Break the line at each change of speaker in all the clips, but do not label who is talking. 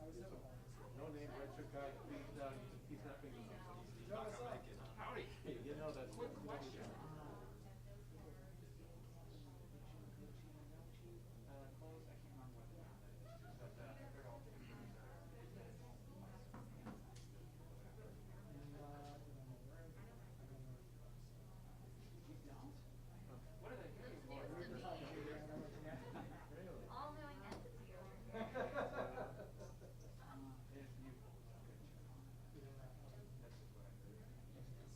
No name, red shirt guy, he's not big enough. He's not gonna make it. Howdy. You know, that's quick question.
Close. I can't remember what the round that is, but they're all pretty good. You don't? What are they doing for?
All knowing entity over here.
If you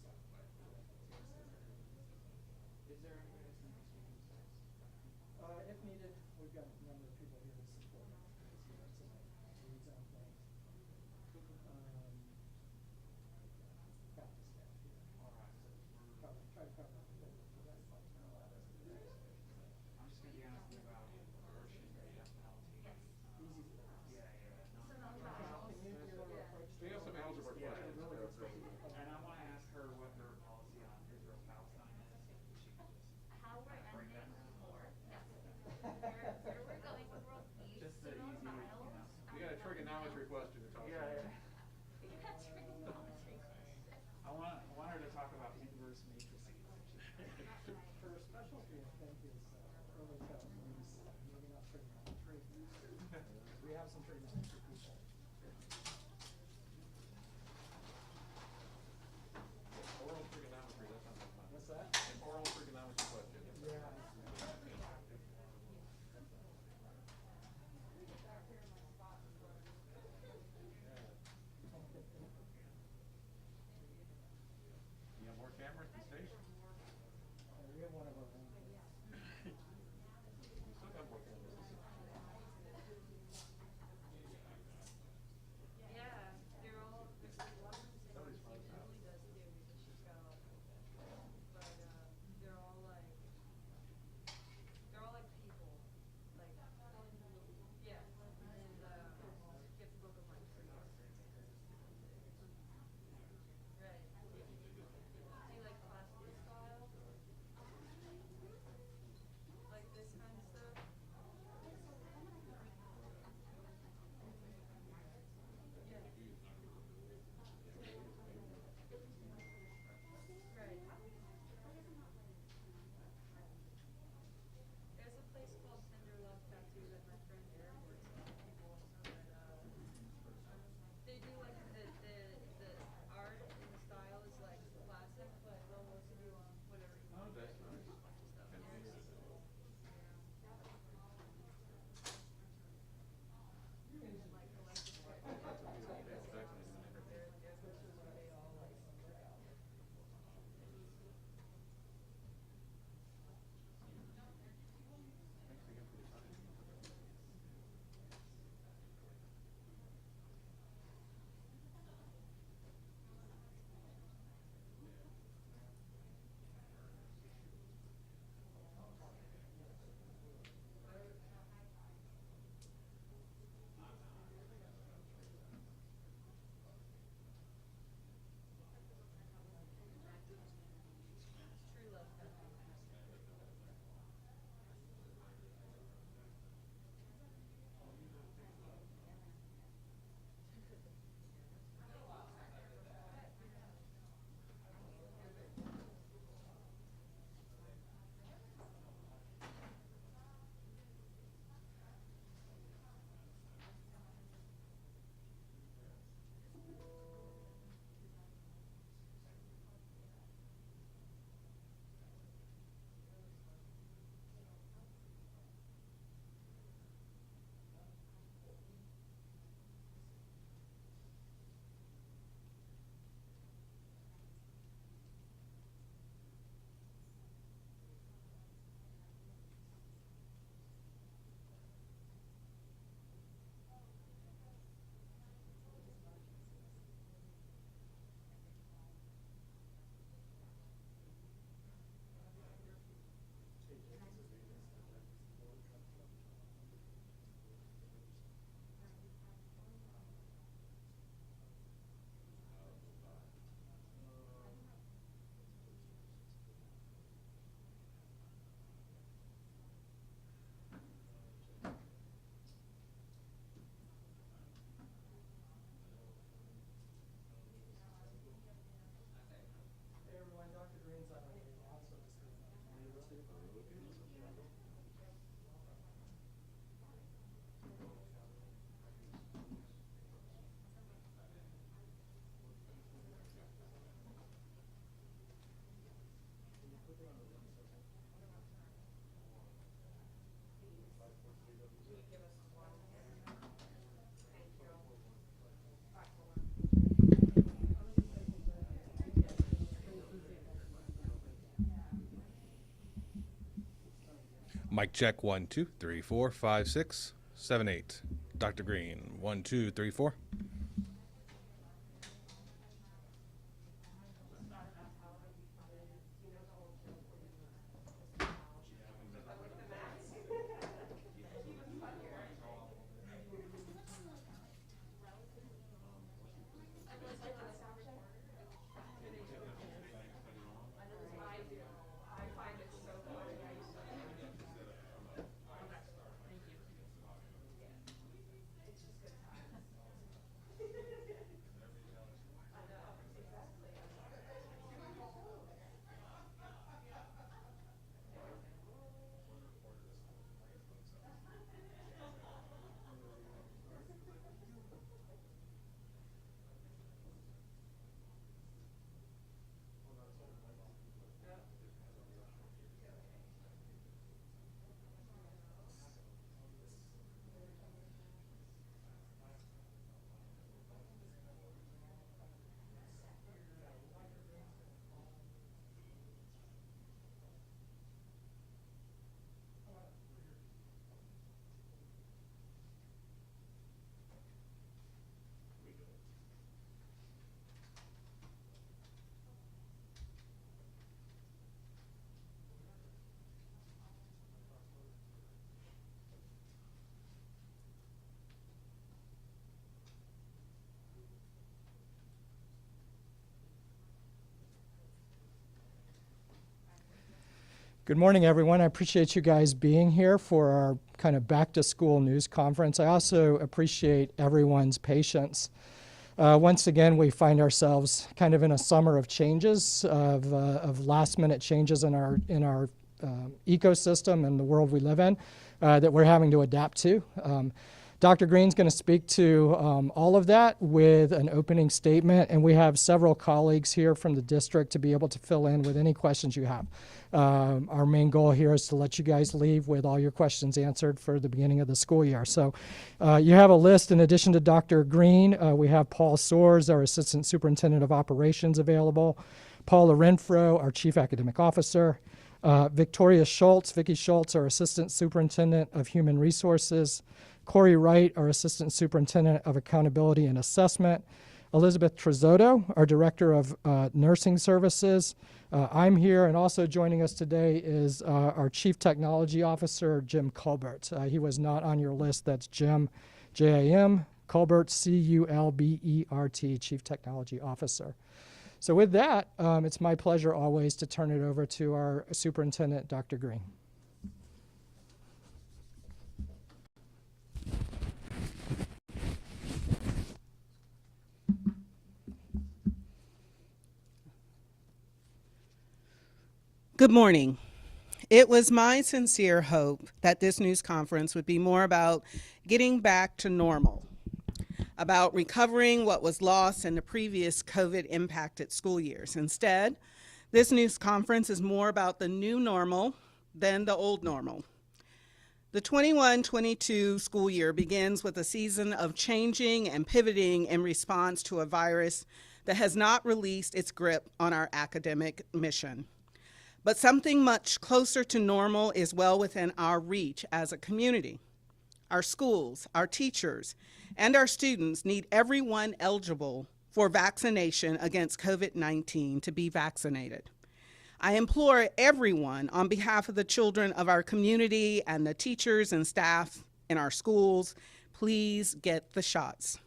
that's just what I heard. Is there anybody that's interested in this?
If needed, we've got a number of people here to support it. Needs on things. Got the staff here.
All right.
Try to cover it.
I'm just gonna be honest with you about abortion rate penalty.
Yes.
Easy for us.
Yeah.
So no trials.
We have some algebra questions.
And I want to ask her what her policy on Israel Palestine is. If she could just
How we're
bring that
ending
around.
war. Yes. Where we're going with world peace.
Just
So
the
no
easy,
trials.
We got a trigonometry question to talk about.
Yeah, trigonometry question.
I want her to talk about inverse matrices.
Her specialty, I think, is early childhood, maybe not trigonometry. We have some trigonometry people.
Oral trigonometry, that sounds like fun.
What's that?
An oral trigonometry question.
Yeah.
You have more cameras than stations.
We have one of our own.
We still have more cameras.
Mic check 1, 2, 3, 4, 5, 6, 7, 8. Dr. Greene 1, 2, 3, 4.
Good morning, everyone. I appreciate you guys being here for our kind of back-to-school news conference. I also appreciate everyone's patience. Once again, we find ourselves kind of in a summer of changes, of last-minute changes in our ecosystem and the world we live in that we're having to adapt to. Dr. Greene's going to speak to all of that with an opening statement, and we have several colleagues here from the district to be able to fill in with any questions you have. Our main goal here is to let you guys leave with all your questions answered for the beginning of the school year. So you have a list. In addition to Dr. Greene, we have Paul Soers, our Assistant Superintendent of Operations, available, Paula Renfro, our Chief Academic Officer, Victoria Schultz, Vicki Schultz, our Assistant Superintendent of Human Resources, Corey Wright, our Assistant Superintendent of Accountability and Assessment, Elizabeth Trizotto, our Director of Nursing Services. I'm here, and also joining us today is our Chief Technology Officer, Jim Culbert. He was not on your list. That's Jim, J-A-M, Culbert, C-U-L-B-E-R-T, Chief Technology Officer. So with that, it's my pleasure always to turn it over to our Superintendent, Dr. Greene.
Good morning. It was my sincere hope that this news conference would be more about getting back to normal, about recovering what was lost in the previous COVID-impacted school years. Instead, this news conference is more about the new normal than the old normal. The 21-22 school year begins with a season of changing and pivoting in response to a virus that has not released its grip on our academic mission. But something much closer to normal is well within our reach as a community. Our schools, our teachers, and our students need everyone eligible for vaccination against COVID-19 to be vaccinated. I implore everyone on behalf of the children of our community and the teachers and staff in our schools, please get the shots.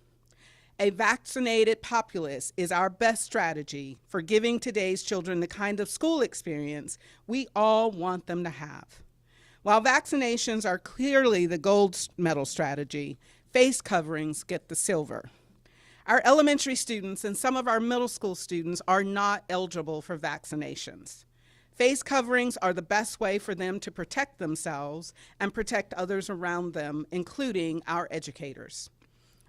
A vaccinated populace is our best strategy for giving today's children the kind of school experience we all want them to have. While vaccinations are clearly the gold medal strategy, face coverings get the silver. Our elementary students and some of our middle school students are not eligible for vaccinations. Face coverings are the best way for them to protect themselves and protect others around them, including our educators.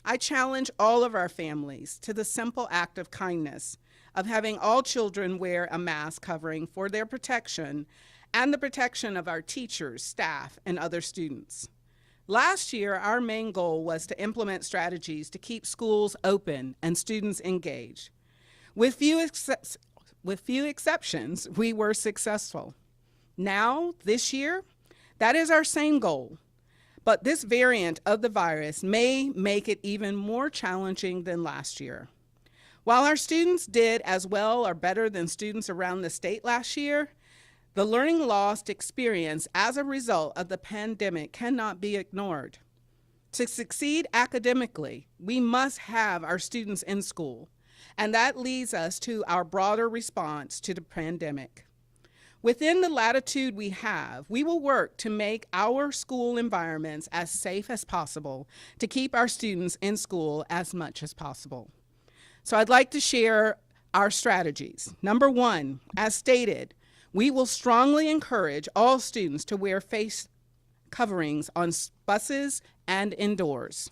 I challenge all of our families to the simple act of kindness of having all children wear a mask covering for their protection and the protection of our teachers, staff, and other students. Last year, our main goal was to implement strategies to keep schools open and students engaged. With few exceptions, we were successful. Now, this year, That is our same goal, but this variant of the virus may make it even more challenging than last year. While our students did as well or better than students around the state last year, the learning loss experience as a result of the pandemic cannot be ignored. To succeed academically, we must have our students in school, and that leads us to our broader response to the pandemic. Within the latitude we have, we will work to make our school environments as safe as possible to keep our students in school as much as possible. So I'd like to share our strategies. Number one, as stated, we will strongly encourage all students to wear face coverings on buses and indoors.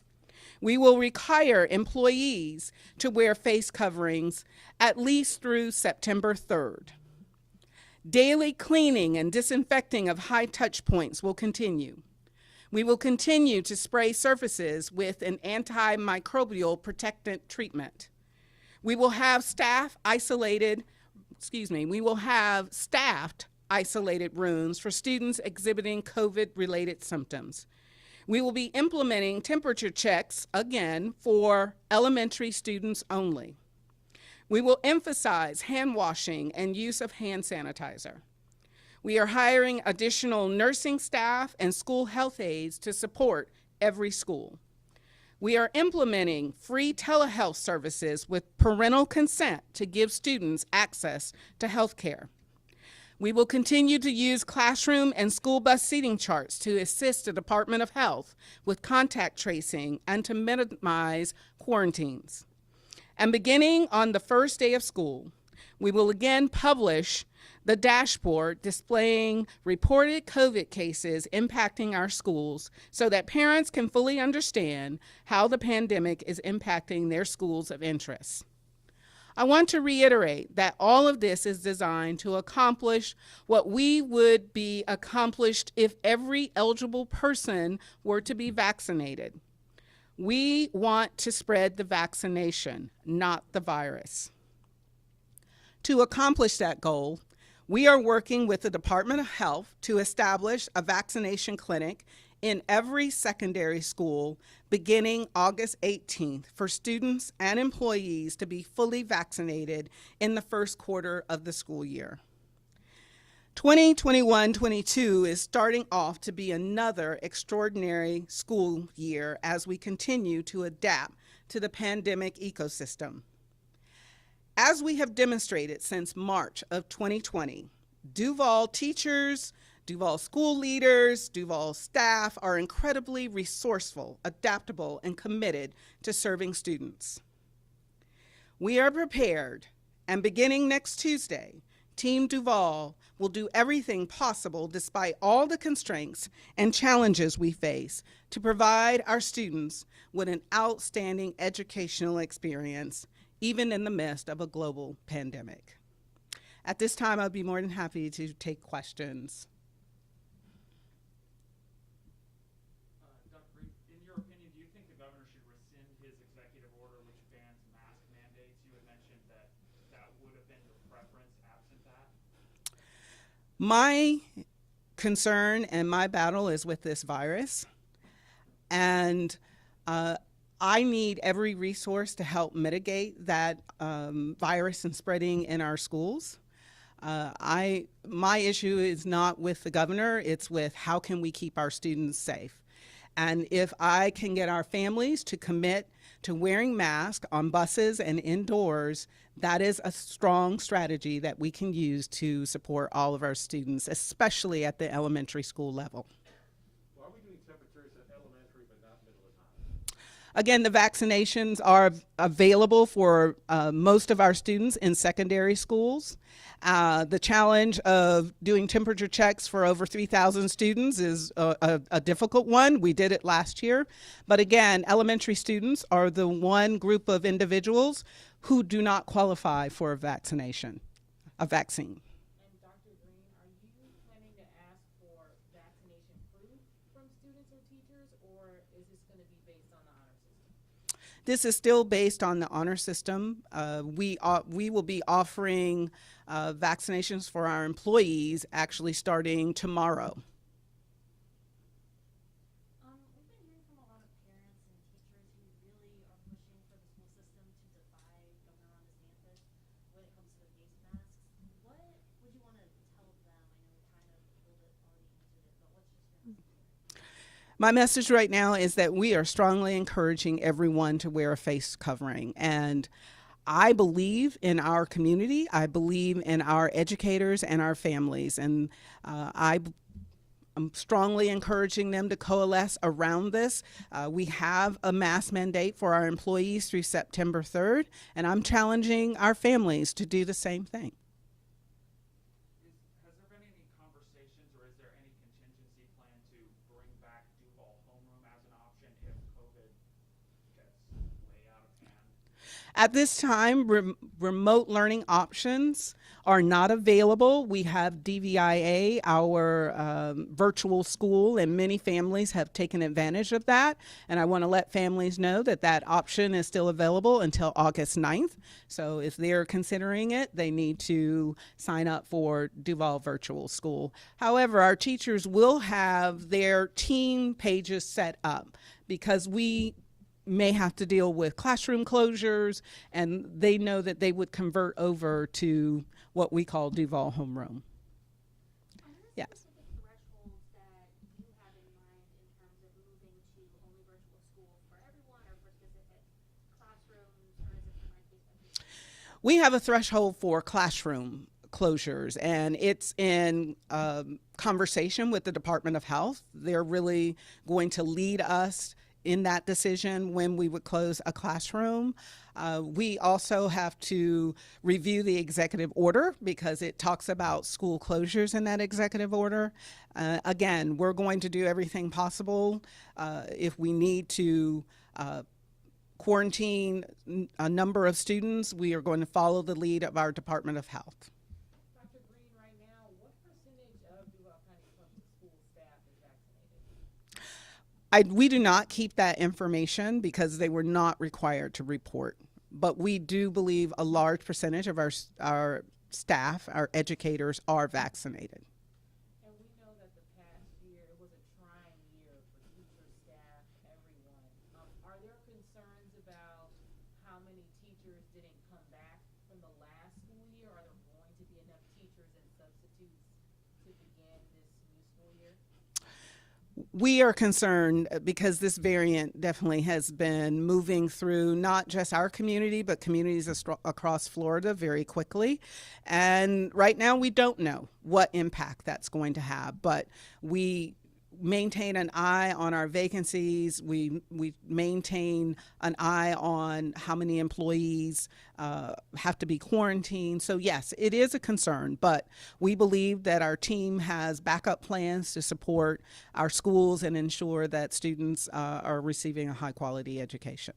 We will require employees to wear face coverings at least through September 3rd. Daily cleaning and disinfecting of high touch points will continue. We will continue to spray surfaces with an antimicrobial protectant treatment. We will have staffed isolated rooms for students exhibiting COVID-related symptoms. We will be implementing temperature checks, again, for elementary students only. We will emphasize hand washing and use of hand sanitizer. We are hiring additional nursing staff and school health aides to support every school. We are implementing free telehealth services with parental consent to give students access to health care. We will continue to use classroom and school bus seating charts to assist the Department of Health with contact tracing and to minimize quarantines. And beginning on the first day of school, we will again publish the dashboard displaying reported COVID cases impacting our schools so that parents can fully understand how the pandemic is impacting their schools of interest. I want to reiterate that all of this is designed to accomplish what we would be accomplished if every eligible person were to be vaccinated. We want to spread the vaccination, not the virus. To accomplish that goal, we are working with the Department of Health to establish a vaccination clinic in every secondary school beginning August 18th for students and employees to be fully vaccinated in the first quarter of the school year. 2021-22 is starting off to be another extraordinary school year as we continue to adapt to the pandemic ecosystem. As we have demonstrated since March of 2020, Duval teachers, Duval school leaders, Duval staff are incredibly resourceful, adaptable, and committed to serving students. We are prepared, and beginning next Tuesday, Team Duval will do everything possible despite all the constraints and challenges we face to provide our students with an outstanding educational experience, even in the midst of a global pandemic. At this time, I'd be more than happy to take questions.
Dr. Greene, in your opinion, do you think the governor should rescind his executive order which bans mask mandates? You had mentioned that that would have been your preference absent that.
My concern and my battle is with this virus, and I need every resource to help mitigate that virus and spreading in our schools. My issue is not with the governor, it's with how can we keep our students safe. And if I can get our families to commit to wearing masks on buses and indoors, that is a strong strategy that we can use to support all of our students, especially at the elementary school level.
Why are we doing temperatures at elementary but not middle and high?
Again, the vaccinations are available for most of our students in secondary schools. The challenge of doing temperature checks for over 3,000 students is a difficult one. We did it last year. But again, elementary students are the one group of individuals who do not qualify for a vaccine.
And Dr. Greene, are you planning to ask for vaccination proof from students or teachers, or is this going to be based on the honor system?
This is still based on the honor system. We will be offering vaccinations for our employees actually starting tomorrow. My message right now is that we are strongly encouraging everyone to wear a face covering. And I believe in our community. I believe in our educators and our families. And I'm strongly encouraging them to coalesce around this. We have a mask mandate for our employees through September 3rd, and I'm challenging our families to do the same thing.
Has there been any conversations, or is there any contingency plan to bring back Duval homeroom as an option if COVID gets way out of hand?
At this time, remote learning options are not available. We have DVIA, our virtual school, and many families have taken advantage of that. And I want to let families know that that option is still available until August 9th. So if they're considering it, they need to sign up for Duval Virtual School. However, our teachers will have their team pages set up because we may have to deal with classroom closures, and they know that they would convert over to what we call Duval homeroom. Yes.
Specific thresholds that you have in mind in terms of moving to only virtual school for everyone or for specific classrooms, or is it for my case?
We have a threshold for classroom closures, and it's in conversation with the Department of Health. They're really going to lead us in that decision when we would close a classroom. We also have to review the executive order because it talks about school closures in that executive order. Again, we're going to do everything possible if we need to quarantine a number of students. We are going to follow the lead of our Department of Health.
Dr. Greene, right now, what percentage of Duval County Public School staff is vaccinated?
We do not keep that information because they were not required to report. But we do believe a large percentage of our staff, our educators, are vaccinated.
And we know that the past year, it was a trying year for teachers, staff, everyone. Are there concerns about how many teachers didn't come back from the last school year? Are there going to be enough teachers and substitutes to begin this new school year?
We are concerned because this variant definitely has been moving through not just our community, but communities across Florida very quickly. And right now we don't know what impact that's going to have, but we maintain an eye on our vacancies. We maintain an eye on how many employees have to be quarantined. So yes, it is a concern, but we believe that our team has backup plans to support our schools and ensure that students are receiving a high quality education.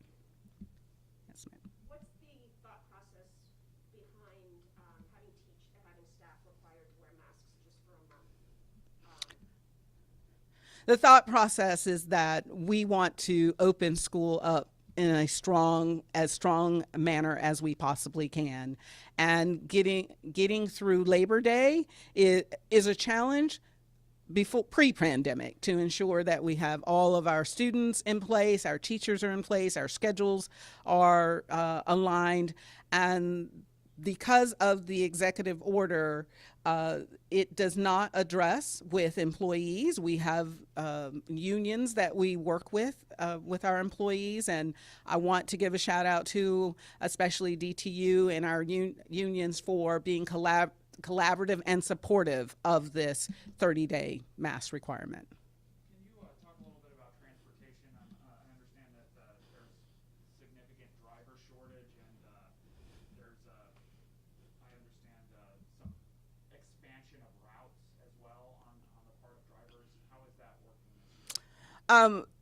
Yes, ma'am.
What's the thought process behind having staff required to wear masks just for a month?
The thought process is that we want to open school up in a strong manner as we possibly can. And getting through Labor Day is a challenge pre-pandemic to ensure that we have all of our students in place, our teachers are in place, our schedules are aligned. And because of the executive order, it does not address with employees. We have unions that we work with our employees, and I want to give a shout out to especially DTU and our unions for being collaborative and supportive of this 30-day mask requirement.
Can you talk a little bit about transportation? I understand that there's significant driver shortage, and there's, I understand, some expansion of routes as well on the part of drivers. How is that working?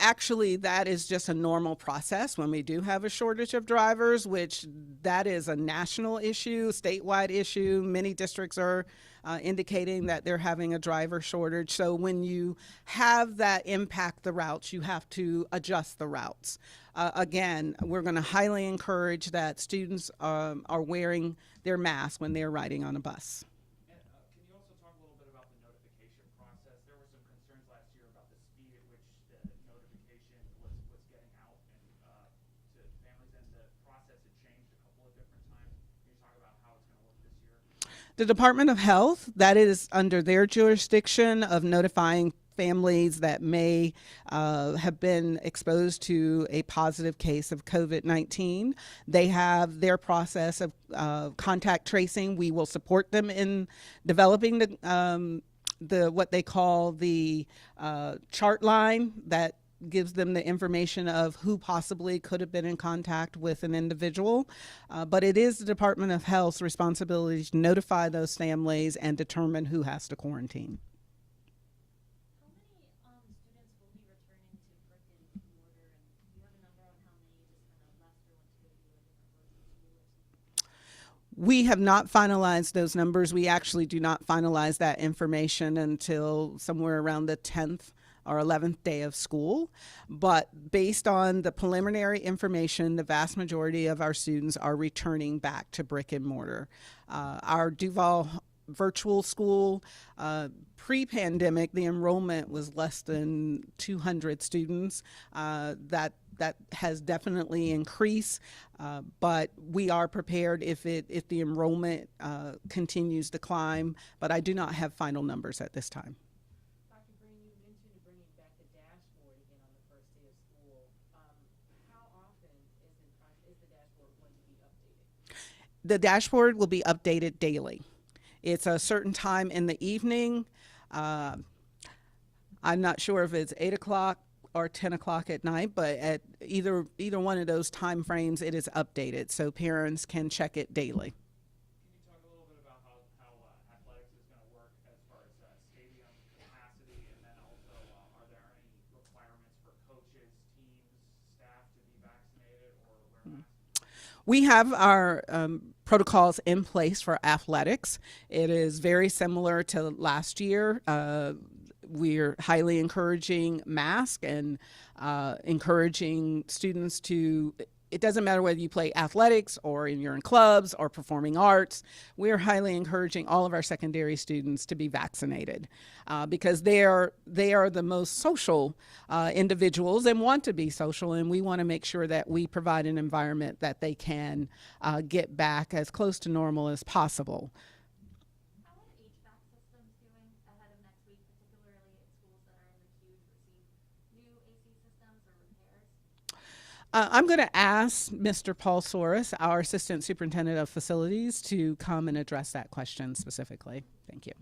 Actually, that is just a normal process when we do have a shortage of drivers, which that is a national issue, statewide issue. Many districts are indicating that they're having a driver shortage. So when you have that impact the routes, you have to adjust the routes. Again, we're going to highly encourage that students are wearing their mask when they're riding on a bus.
And can you also talk a little bit about the notification process? There were some concerns last year about the speed at which the notification was getting out and to families, and the process had changed a couple of different times. Can you talk about how it's going to work this year?
The Department of Health, that is under their jurisdiction of notifying families that may have been exposed to a positive case of COVID-19. They have their process of contact tracing. We will support them in developing the what they call the chart line that gives them the information of who possibly could have been in contact with an individual. But it is the Department of Health's responsibility to notify those families and determine who has to quarantine.
How many students will be returning to brick and mortar, and do you have a number on how many just kind of left or went to go to a different virtual school or something?
We have not finalized those numbers. We actually do not finalize that information until somewhere around the 10th or 11th day of school. But based on the preliminary information, the vast majority of our students are returning back to brick and mortar. Our Duval virtual school, pre-pandemic, the enrollment was less than 200 students. That has definitely increased, but we are prepared if the enrollment continues to climb. But I do not have final numbers at this time.
Dr. Greene, you mentioned bringing back the dashboard again on the first day of school. How often is the dashboard going to be updated?
The dashboard will be updated daily. It's a certain time in the evening. I'm not sure if it's 8 o'clock or 10 o'clock at night, but at either one of those time frames, it is updated, so parents can check it daily.
Can you talk a little bit about how athletics is going to work as far as stadium capacity, and then also are there any requirements for coaches, teams, staff to be vaccinated or wear masks?
We have our protocols in place for athletics. It is very similar to last year. We're highly encouraging mask and encouraging students to, it doesn't matter whether you play athletics or you're in clubs or performing arts, we're highly encouraging all of our secondary students to be vaccinated because they are the most social individuals and want to be social, and we want to make sure that we provide an environment that they can get back as close to normal as possible.
How are HVAC systems doing ahead of next week, particularly at schools that are in the queue to receive new AC systems or repairs?
I'm going to ask Mr. Paul Soros, our Assistant Superintendent of Facilities, to come and address that question specifically. Thank you.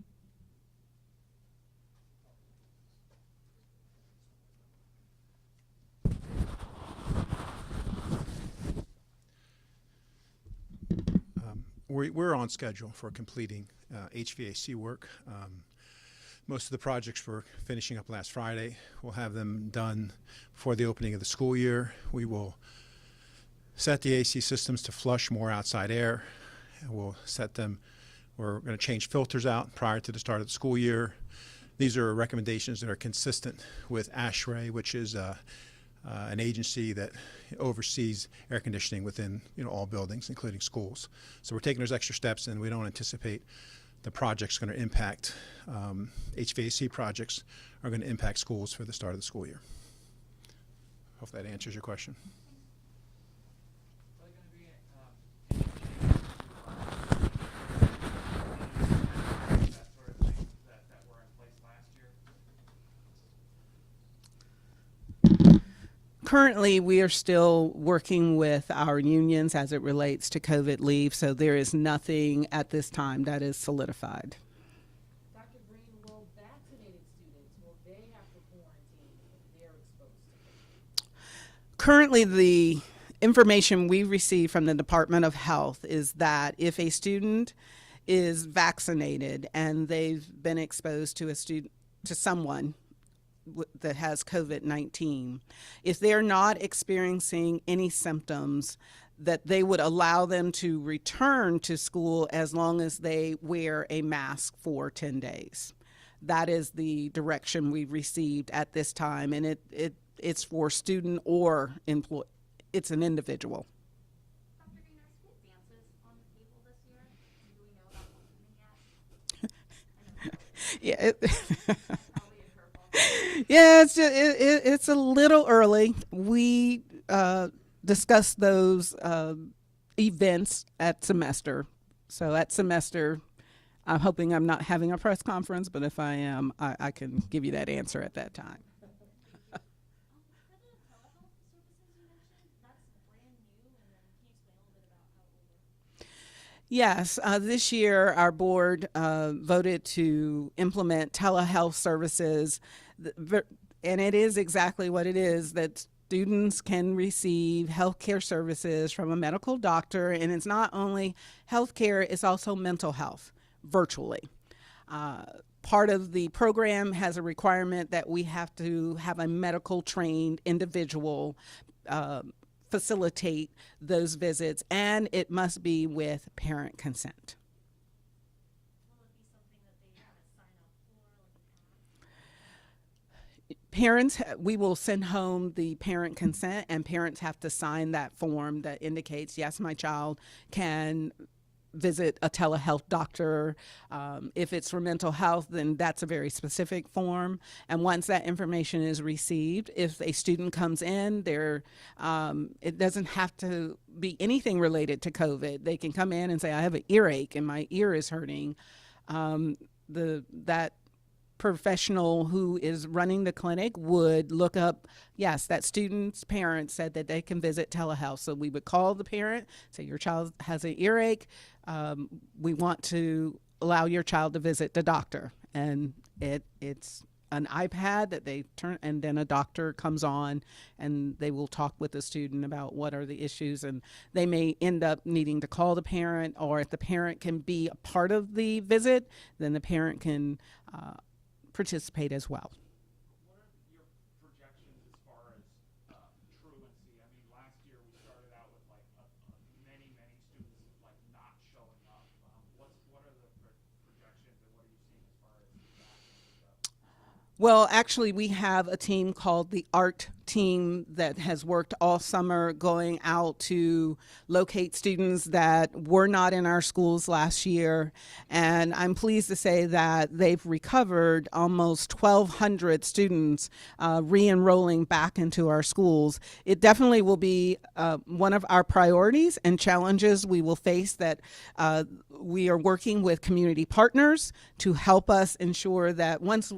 We're on schedule for completing HVAC work. Most of the projects were finishing up last Friday. We'll have them done before the opening of the school year. We will set the AC systems to flush more outside air. We'll set them, we're going to change filters out prior to the start of the school year. These are recommendations that are consistent with ASHRAE, which is an agency that oversees air conditioning within all buildings, including schools. So we're taking those extra steps, and we don't anticipate the project's going to impact, HVAC projects are going to impact schools for the start of the school year. Hope that answers your question.
Are there going to be that sort of things that were in place last year?
Currently, we are still working with our unions as it relates to COVID leave, so there is nothing at this time that is solidified.
Dr. Greene, will vaccinated students, will they have to quarantine if they're exposed to COVID?
Currently, the information we receive from the Department of Health is that if a student is vaccinated and they've been exposed to someone that has COVID-19, if they're not experiencing any symptoms, that they would allow them to return to school as long as they wear a mask for 10 days. That is the direction we've received at this time, and it's for student or employee. It's an individual.
Dr. Greene, are school dances on the table this year? Do we know about them yet?
Yeah.
Probably a curveball.
Yeah, it's a little early. We discussed those events at semester. So at semester, I'm hoping I'm not having a press conference, but if I am, I can give you that answer at that time.
For the telehealth services you mentioned, that's brand new, and then can you explain a little bit about how it will work?
Yes, this year our board voted to implement telehealth services, and it is exactly what it is, that students can receive healthcare services from a medical doctor, and it's not only healthcare, it's also mental health virtually. Part of the program has a requirement that we have to have a medical trained individual facilitate those visits, and it must be with parent consent.
Will it be something that they have to sign up for, like an app?
Parents, we will send home the parent consent, and parents have to sign that form that indicates, yes, my child can visit a telehealth doctor. If it's for mental health, then that's a very specific form. And once that information is received, if a student comes in, it doesn't have to be anything related to COVID. They can come in and say, I have an earache and my ear is hurting. That professional who is running the clinic would look up, yes, that student's parent said that they can visit telehealth. So we would call the parent, say your child has an earache. We want to allow your child to visit the doctor. And it's an iPad that they turn, and then a doctor comes on and they will talk with the student about what are the issues, and they may end up needing to call the parent, or if the parent can be a part of the visit, then the parent can participate as well.
What are your projections as far as truancy? I mean, last year we started out with like many students like not showing up. What are the projections, and what are you seeing as far as that?
Well, actually, we have a team called the ART team that has worked all summer going out to locate students that were not in our schools last year. And I'm pleased to say that they've recovered almost 1,200 students re-enrolling back into our schools. It definitely will be one of our priorities and challenges we will face, that we are working with community partners to help us ensure that once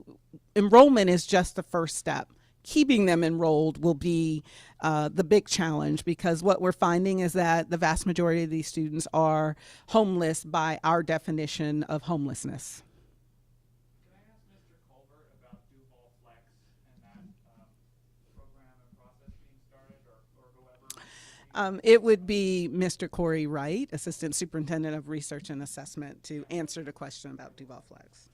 enrollment is just the first step, keeping them enrolled will be the big challenge, because what we're finding is that the vast majority of these students are homeless by our definition of homelessness.
Can I ask Mr. Colbert about Duval Flex and that program and process being started, or whoever?
It would be Mr. Corey Wright, Assistant Superintendent of Research and Assessment, to answer the question about Duval Flex.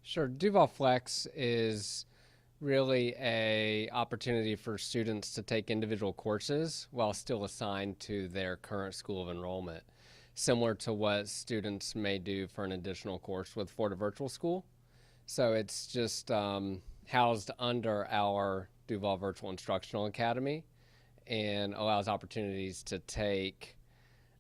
Sure. Duval Flex is really a opportunity for students to take individual courses while still assigned to their current school of enrollment, similar to what students may do for an additional course with Florida Virtual School. So it's just housed under our Duval Virtual Instructional Academy and allows opportunities to take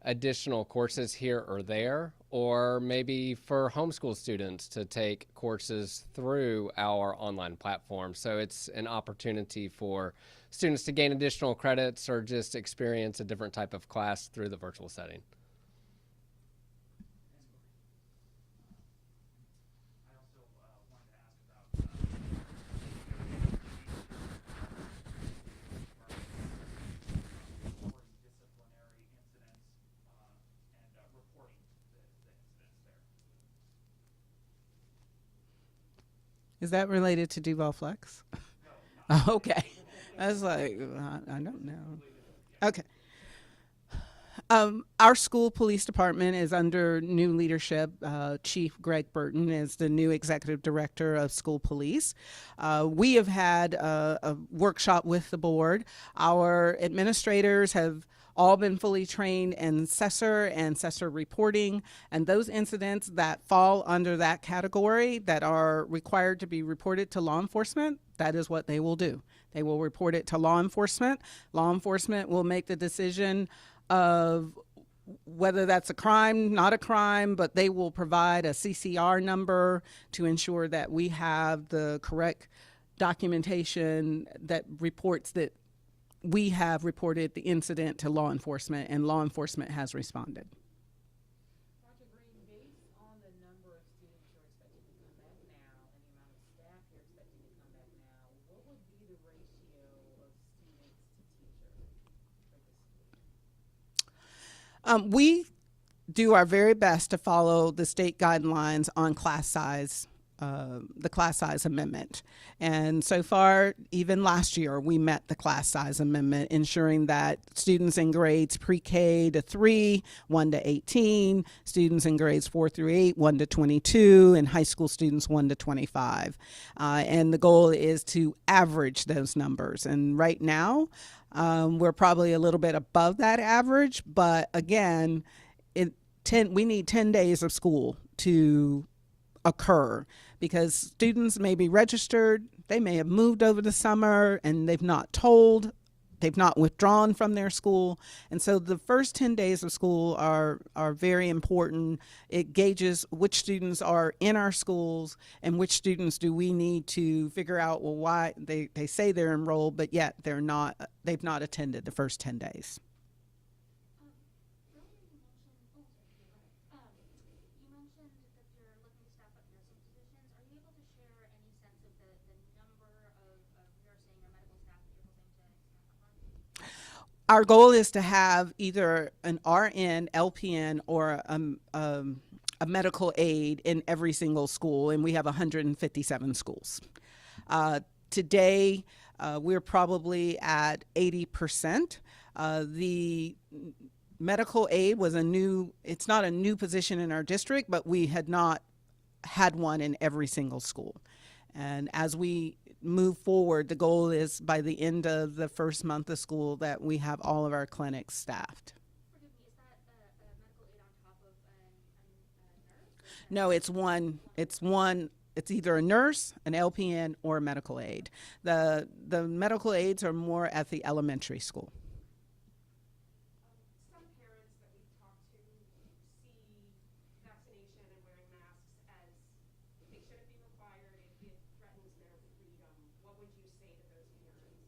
additional courses here or there, or maybe for homeschool students to take courses through our online platform. So it's an opportunity for students to gain additional credits or just experience a different type of class through the virtual setting.
I also wanted to ask about disciplinary incidents and reporting the incidents there.
Is that related to Duval Flex? No. Oh, okay. I was like, I don't know. Okay. Our school police department is under new leadership. Chief Greg Burton is the new executive director of school police. We have had a workshop with the board. Our administrators have all been fully trained in SESR and SESR reporting, and those incidents that fall under that category that are required to be reported to law enforcement, that is what they will do. They will report it to law enforcement. Law enforcement will make the decision of whether that's a crime, not a crime, but they will provide a CCR number to ensure that we have the correct documentation that reports that we have reported the incident to law enforcement, and law enforcement has responded.
Dr. Greene, based on the number of students you're expecting to come back now and the amount of staff you're expecting to come back now, what would be the ratio of students to teachers for this school?
We do our very best to follow the state guidelines on class size, the class size amendment. And so far, even last year, we met the class size amendment, ensuring that students in grades pre-K to 3, 1 to 18, students in grades 4 through 8, 1 to 22, and high school students 1 to 25. And the goal is to average those numbers. And right now, we're probably a little bit above that average, but again, we need 10 days of school to occur, because students may be registered, they may have moved over the summer and they've not withdrawn from their school. And so the first 10 days of school are very important. It gauges which students are in our schools and which students do we need to figure out, well, why they say they're enrolled, but yet they've not attended the first 10 days.
You mentioned that you're looking to staff up nursing positions. Are you able to share any sense of the number of nursing or medical staff that you're hoping to staff up on?
Our goal is to have either an RN, LPN, or a medical aide in every single school, and we have 157 schools. Today, we're probably at 80%. The medical aid was it's not a new position in our district, but we had not had one in every single school. And as we move forward, the goal is by the end of the first month of school that we have all of our clinics staffed.
Forgive me, is that a medical aid on top of a nurse?
No, it's one. It's either a nurse, an LPN, or a medical aid. The medical aides are more at the elementary school.
Some parents that we've talked to see vaccination and wearing masks as they shouldn't be required, it threatens their freedom. What would you say to those parents?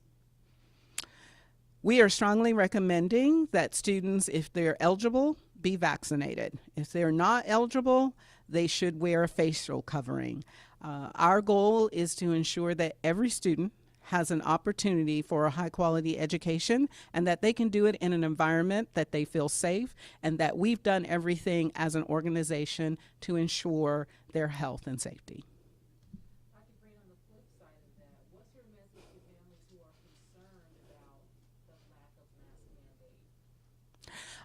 We are strongly recommending that students, if they're eligible, be vaccinated. If they're not eligible, they should wear a facial covering. Our goal is to ensure that every student has an opportunity for a high quality education, and that they can do it in an environment that they feel safe, and that we've done everything as an organization to ensure their health and safety.
Dr. Greene, on the flip side of that, what's your message to families who are concerned about the lack of mask mandate?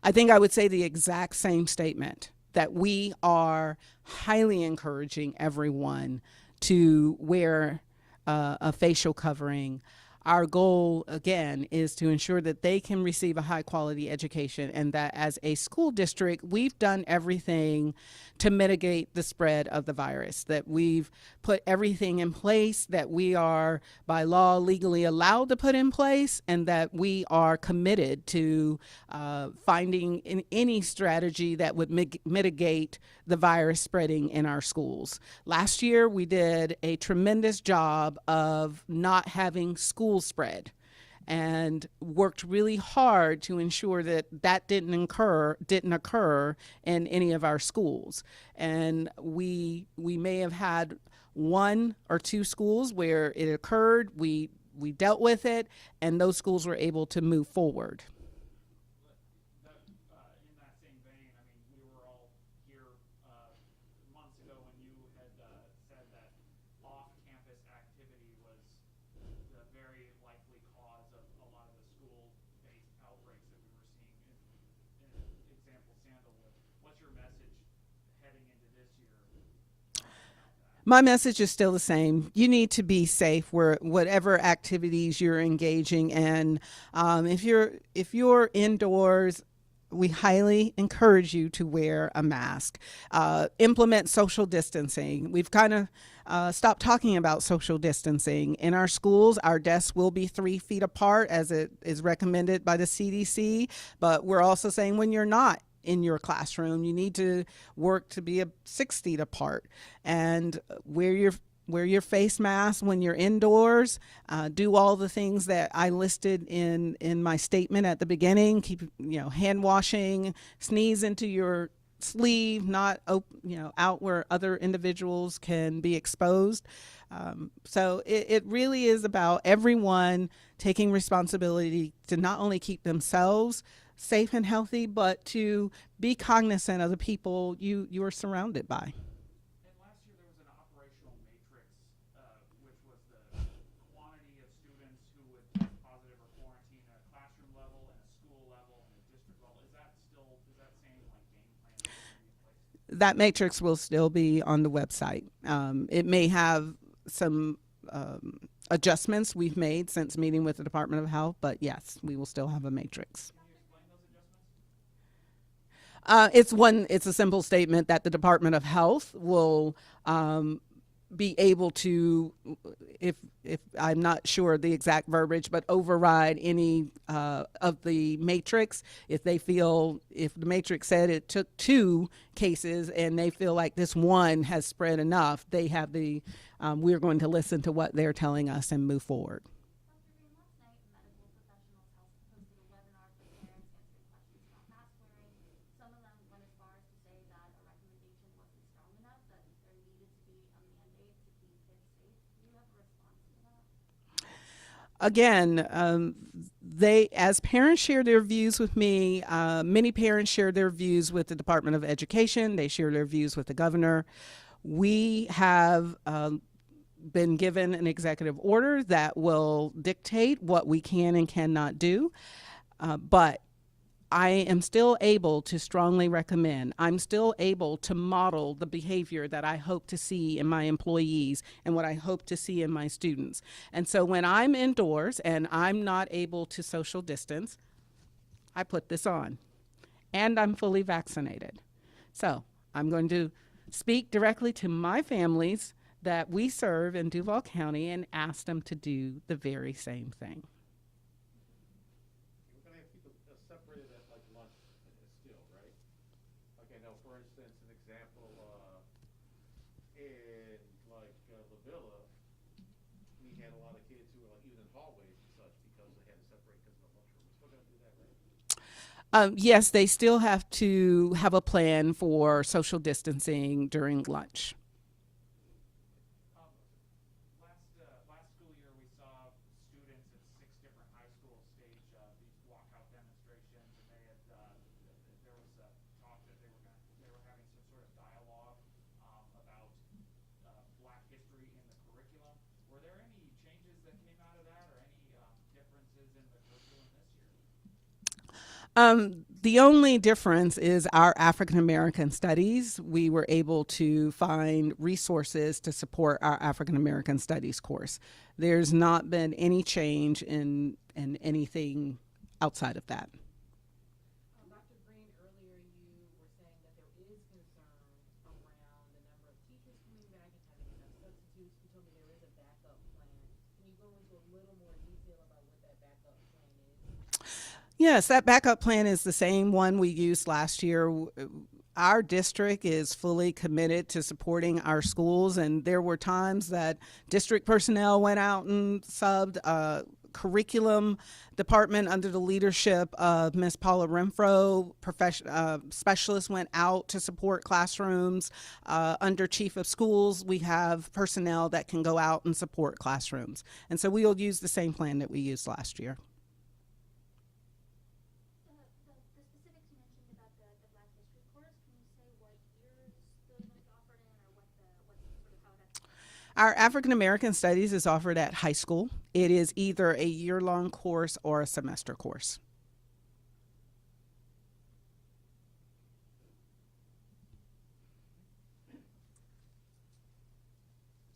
I think I would say the exact same statement, that we are highly encouraging everyone to wear a facial covering. Our goal, again, is to ensure that they can receive a high quality education, and that as a school district, we've done everything to mitigate the spread of the virus, that we've put everything in place that we are by law legally allowed to put in place, and that we are committed to finding any strategy that would mitigate the virus spreading in our schools. Last year, we did a tremendous job of not having school spread, and worked really hard to ensure that didn't occur in any of our schools. And we may have had 1 or 2 schools where it occurred. We dealt with it, and those schools were able to move forward.
In that same vein, I mean, we were all here months ago when you had said that off-campus activity was the very likely cause of a lot of the school-based outbreaks that we were seeing. In example, Sandalwood. What's your message heading into this year about that?
My message is still the same. You need to be safe whatever activities you're engaging in. If you're indoors, we highly encourage you to wear a mask. Implement social distancing. We've kind of stopped talking about social distancing. In our schools, our desks will be 3 feet apart as it is recommended by the CDC, but we're also saying when you're not in your classroom. You need to work to be 6 feet apart, and wear your face mask when you're indoors. Do all the things that I listed in my statement at the beginning. Keep, hand washing, sneeze into your sleeve, not out where other individuals can be exposed. So it really is about everyone taking responsibility to not only keep themselves safe and healthy, but to be cognizant of the people you are surrounded by.
And last year there was an operational matrix, which was the quantity of students who would test positive or quarantine at a classroom level and a school level and a district level. Is that same like game plan that's going to be in place?
That matrix will still be on the website. It may have some adjustments we've made since meeting with the Department of Health, but yes, we will still have a matrix.
Can you explain those adjustments?
It's a simple statement that the Department of Health will be able to, if I'm not sure the exact verbiage, but override any of the matrix if they feel, if the matrix said it took 2 cases and they feel like this one has spread enough, they have the, we're going to listen to what they're telling us and move forward.
Dr. Greene, last night medical professionals hosted a webinar for parents answering questions about mask wearing. Some of them went as far as to say that a recommendation wasn't strong enough, that there needed to be a mandate to keep kids safe. Do you have a response to that?
Again, as parents share their views with me, many parents share their views with the Department of Education. They share their views with the governor. We have been given an executive order that will dictate what we can and cannot do, but I am still able to strongly recommend. I'm still able to model the behavior that I hope to see in my employees and what I hope to see in my students. And so when I'm indoors and I'm not able to social distance, I put this on, and I'm fully vaccinated. So I'm going to speak directly to my families that we serve in Duval County and ask them to do the very same thing.
We're gonna have people separated at like lunch still, right? Like I know, for instance, an example, in like La Villa, we had a lot of kids who were like even in hallways and such because they had to separate because of the lunchroom. We're still gonna do that, right?
Yes, they still have to have a plan for social distancing during lunch.
Last school year, we saw students at 6 different high schools stage these walkout demonstrations, and they had there was talk that they were having some sort of dialogue about Black history in the curriculum. Were there any changes that came out of that, or any differences in the curriculum this year?
The only difference is our African American studies. We were able to find resources to support our African American studies course. There's not been any change in anything outside of that.
Dr. Greene, earlier you were saying that there is concern around the number of teachers coming back and having enough substitutes. You told me there is a backup plan. Can you go into a little more detail about what that backup plan is?
Yes, that backup plan is the same one we used last year. Our district is fully committed to supporting our schools, and there were times that district personnel went out and subbed. Curriculum department under the leadership of Ms. Paula Renfro, specialists went out to support classrooms. Under chief of schools, we have personnel that can go out and support classrooms. And so we will use the same plan that we used last year.
The specifics you mentioned about the Black History course, can you say what years those will be offered in, or what sort of how that's?
Our African American Studies is offered at high school. It is either a year-long course or a semester course.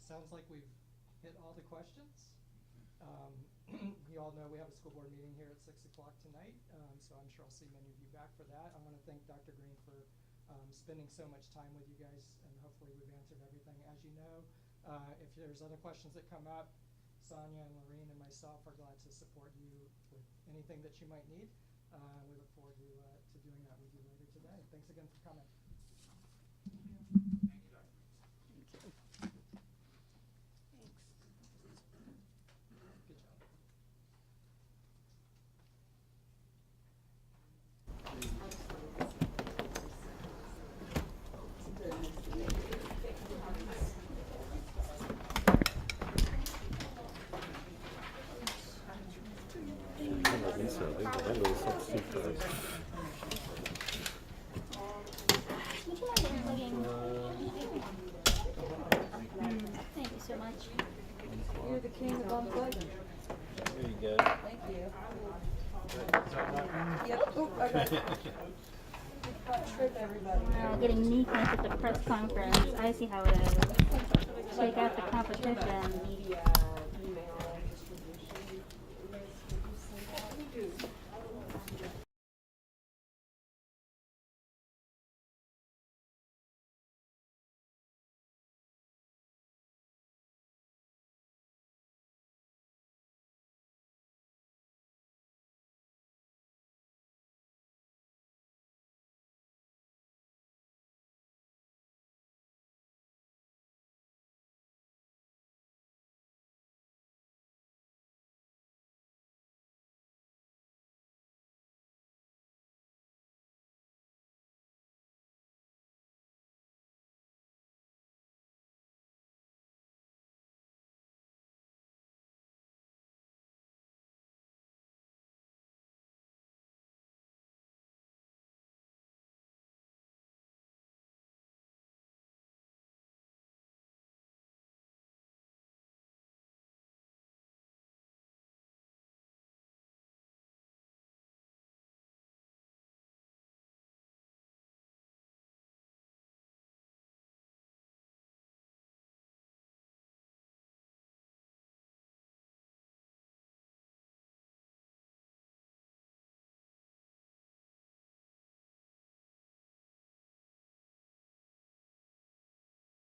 Sounds like we've hit all the questions. You all know we have a school board meeting here at 6 o'clock tonight, so I'm sure I'll see many of you back for that. I want to thank Dr. Greene for spending so much time with you guys, and hopefully we've answered everything. As you know, if there's other questions that come up, Sonia and Lorene and myself are glad to support you with anything that you might need. We look forward to doing that with you later today. Thanks again for coming. Good job.
Thank you so much.
You're the king of unplugging.
There you go.
Thank you. Yep. Oop, I got it. Trip everybody.
Wow, getting knee cramps at the press conference. I see how it is. Shake out the competition.
Media.